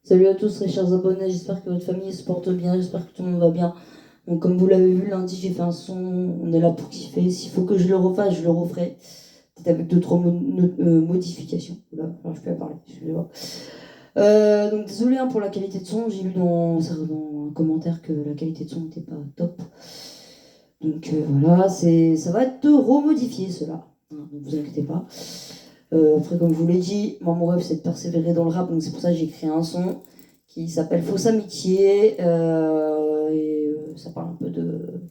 Salut à tous très chers abonnés, j'espère que votre famille se porte bien, j'espère que tout le monde va bien. Donc comme vous l'avez vu, lundi j'ai fait un son, on est là pour kiffer. S'il faut que je le refasse, je le referai. Peut-être avec 2-3 modifications. Oula, alors je peux pas parler, excusez-moi. Donc désolé pour la qualité de son, j'ai lu dans un commentaire que la qualité de son n'était pas top. Donc voilà, ça va être remodifié cela. Donc vous inquiétez pas. Après, comme je vous l'ai dit, moi mon rêve c'est de persévérer dans le rap, donc c'est pour ça que j'ai créé un son qui s'appelle Fausse Amitié. Ça parle un peu de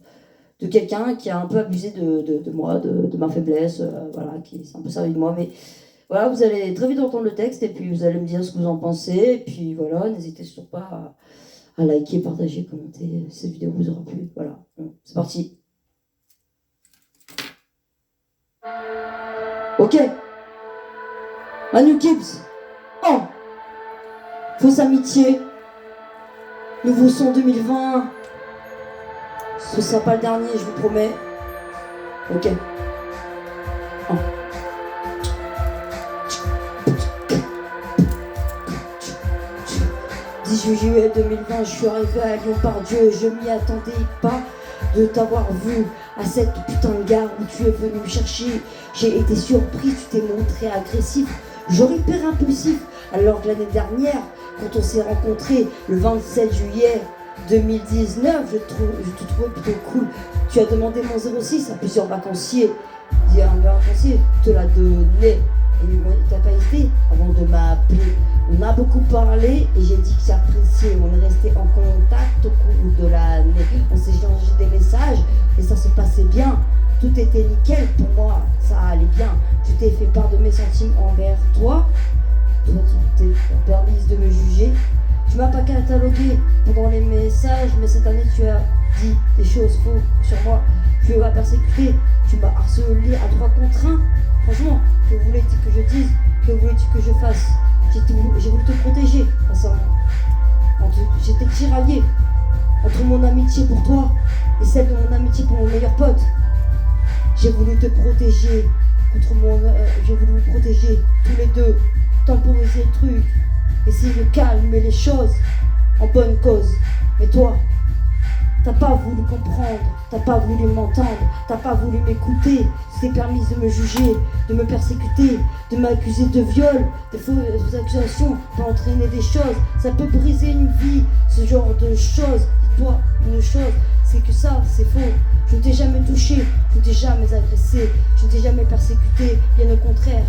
quelqu'un qui a un peu abusé de moi, de ma faiblesse, voilà, qui s'est un peu servi de moi. Mais voilà, vous allez très vite entendre le texte et puis vous allez me dire ce que vous en pensez. Et puis voilà, n'hésitez surtout pas à liker, partager, commenter. Cette vidéo vous aura plu. Voilà, bon, c'est parti. Ok. Manu Gibbs, oh, Fausse Amitié, nouveau son 2020, ce sera pas le dernier, je vous promets. Ok. Oh. 18 juillet 2020, je suis arrivé à Lyon par Dieu, je m'y attendais pas de t'avoir vu à cette putain de gare où tu es venu me chercher. J'ai été surpris, tu t'es montré agressif. J'aurais hyper impulsif, alors que l'année dernière, quand on s'est rencontrés le 27 juillet 2019, je te trouvais plutôt cool. Tu as demandé mon 06 à plusieurs vacanciers. Un vacancier te l'a donné et il t'a pas hésité avant de m'appeler. On a beaucoup parlé et j'ai dit que j'appréciais. On est resté en contact au cours de l'année. On s'est échangé des messages et ça se passait bien. Tout était nickel pour moi, ça allait bien. Je t'ai fait part de mes sentiments envers toi. Toi, tu t'es permise de me juger. Tu m'as pas catalogué pendant les messages, mais cette année tu as dit des choses fausses sur moi. Tu m'as persécuté, tu m'as harcelé à 3 contre 1. Franchement, que voulais-tu que je dise? Que voulais-tu que je fasse? J'ai voulu te protéger, sincèrement. J'étais tiraillé entre mon amitié pour toi et celle de mon amitié pour mon meilleur pote. J'ai voulu te protéger j'ai voulu vous protéger tous les deux, temporiser le truc, essayer de calmer les choses en bonne cause. Mais toi, t'as pas voulu comprendre, t'as pas voulu m'entendre, t'as pas voulu m'écouter. Tu t'es permise de me juger, de me persécuter, de m'accuser de viol, de fausses accusations, d'entraîner des choses. Ça peut briser une vie, ce genre de choses. Dis-toi une chose, c'est que ça, c'est faux. Je ne t'ai jamais touché, je ne t'ai jamais agressé, je ne t'ai jamais persécuté, bien au contraire.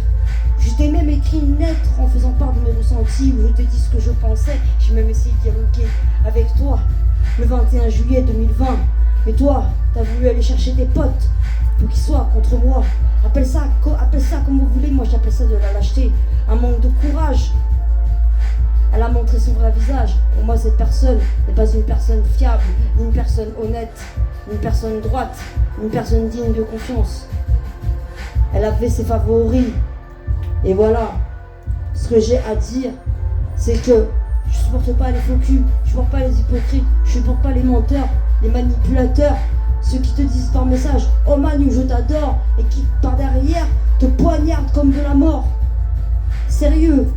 Je t'ai même écrit une lettre en faisant part de mes ressentis, où je t'ai dit ce que je pensais. J'ai même essayé de dialoguer avec toi le 21 juillet 2020. Mais toi, t'as voulu aller chercher des potes pour qu'ils soient contre moi. Appelle ça comme vous voulez, moi j'appelle ça de la lâcheté, un manque de courage. Elle a montré son vrai visage. Pour moi, cette personne n'est pas une personne fiable, une personne honnête, une personne droite, une personne digne de confiance. Elle avait ses favoris. Et voilà, ce que j'ai à dire, c'est que je supporte pas les faux culs, je supporte pas les hypocrites, je supporte pas les menteurs, les manipulateurs, ceux qui te disent par message « Oh Manu, je t'adore » et qui par derrière te poignardent comme de la mort. Sérieux,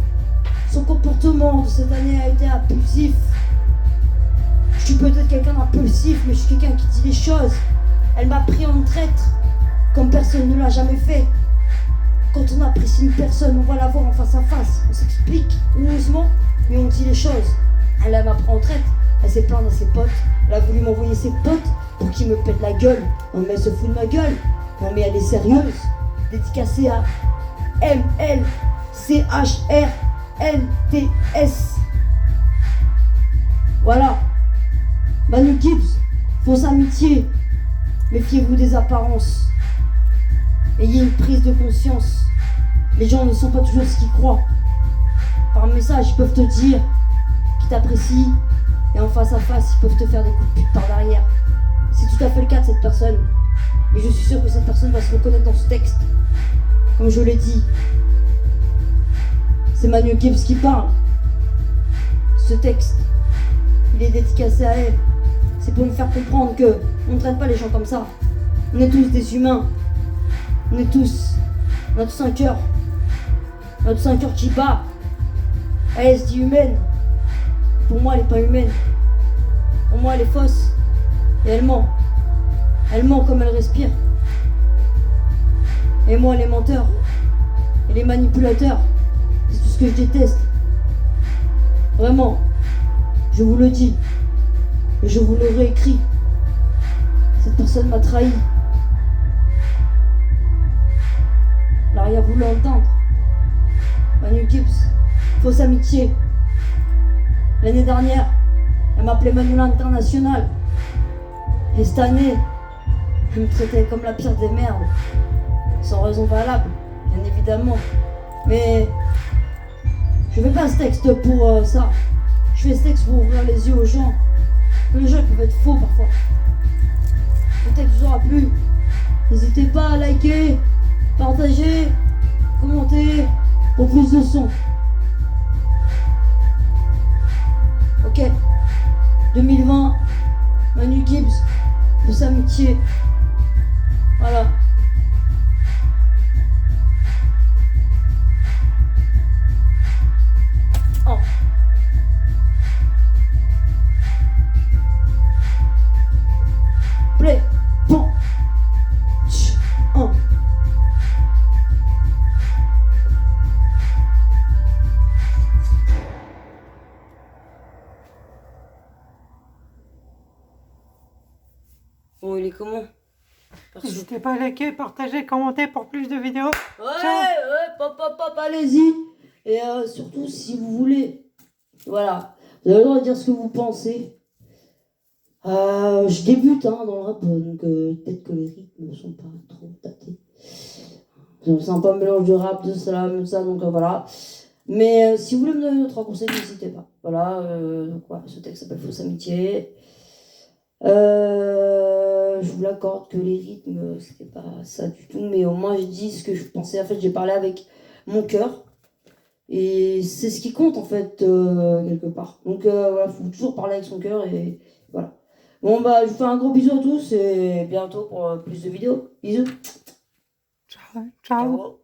son comportement de cette année a été impulsif. Je suis peut-être quelqu'un d'impulsif, mais je suis quelqu'un qui dit les choses. Elle m'a pris en traître, comme personne ne l'a jamais fait. Quand on apprécie une personne, on va la voir en face à face. On s'explique, heureusement, mais on dit les choses. Elle m'a pris en traître, elle s'est plainte à ses potes. Elle a voulu m'envoyer ses potes pour qu'ils me pètent la gueule. Non mais elle se fout de ma gueule. Non mais elle est sérieuse. Dédicacée à MLCHRNTS. Voilà. Manu Gibbs, Fausse Amitié. Méfiez-vous des apparences. Ayez une prise de conscience. Les gens ne sont pas toujours ce qu'ils croient. Par message, ils peuvent te dire qu'ils t'apprécient, et en face à face, ils peuvent te faire des coups de pute par derrière. C'est tout à fait le cas de cette personne. Mais je suis sûr que cette personne va se reconnaître dans ce texte. Comme je l'ai dit, c'est Manu Gibbs qui parle. Ce texte, il est dédicacé à elle. C'est pour nous faire comprendre que on ne traite pas les gens comme ça. On est tous des humains. On a tous un cœur qui bat. Elle se dit humaine. Pour moi, elle est pas humaine. Pour moi, elle est fausse. Et elle ment. Elle ment comme elle respire. Et moi, les menteurs et les manipulateurs, c'est tout ce que je déteste. Vraiment, je vous le dis. Et je vous le réécris. Cette personne m'a trahi. Elle n'a rien voulu entendre. Manu Gibbs, fausse amitié. L'année dernière, elle m'appelait Manuela International. Et cette année, elle me traitait comme la pire des merdes. Sans raison valable, bien évidemment. Mais je fais pas ce texte pour ça. Je fais ce texte pour ouvrir les yeux aux gens. Les gens peuvent être faux parfois. Le texte vous aura plu. N'hésitez pas à liker, partager, commenter pour plus de sons. Ok. 2020, Manu Gibbs, fausse amitié. Voilà. Oh. Play. Bon. Un. Bon, il est comment? N'hésitez pas à liker, partager, commenter pour plus de vidéos. Ouais, pop, allez-y. Et surtout, si vous voulez, voilà, vous avez le droit de dire ce que vous pensez. Je débute dans le rap, donc peut-être que les rythmes ne sont pas trop datés. C'est un peu un mélange de rap, de slam, de ça, donc voilà. Mais si vous voulez me donner d'autres conseils, n'hésitez pas. Voilà, donc voilà, ce texte s'appelle Fausse Amitié. Je vous l'accorde que les rythmes, c'était pas ça du tout, mais au moins je dis ce que je pensais. En fait, j'ai parlé avec mon cœur. Et c'est ce qui compte en fait, quelque part. Donc voilà, faut toujours parler avec son cœur et voilà. Bon bah, je vous fais un gros bisou à tous et bientôt pour plus de vidéos. Bisous. Ciao. Ciao.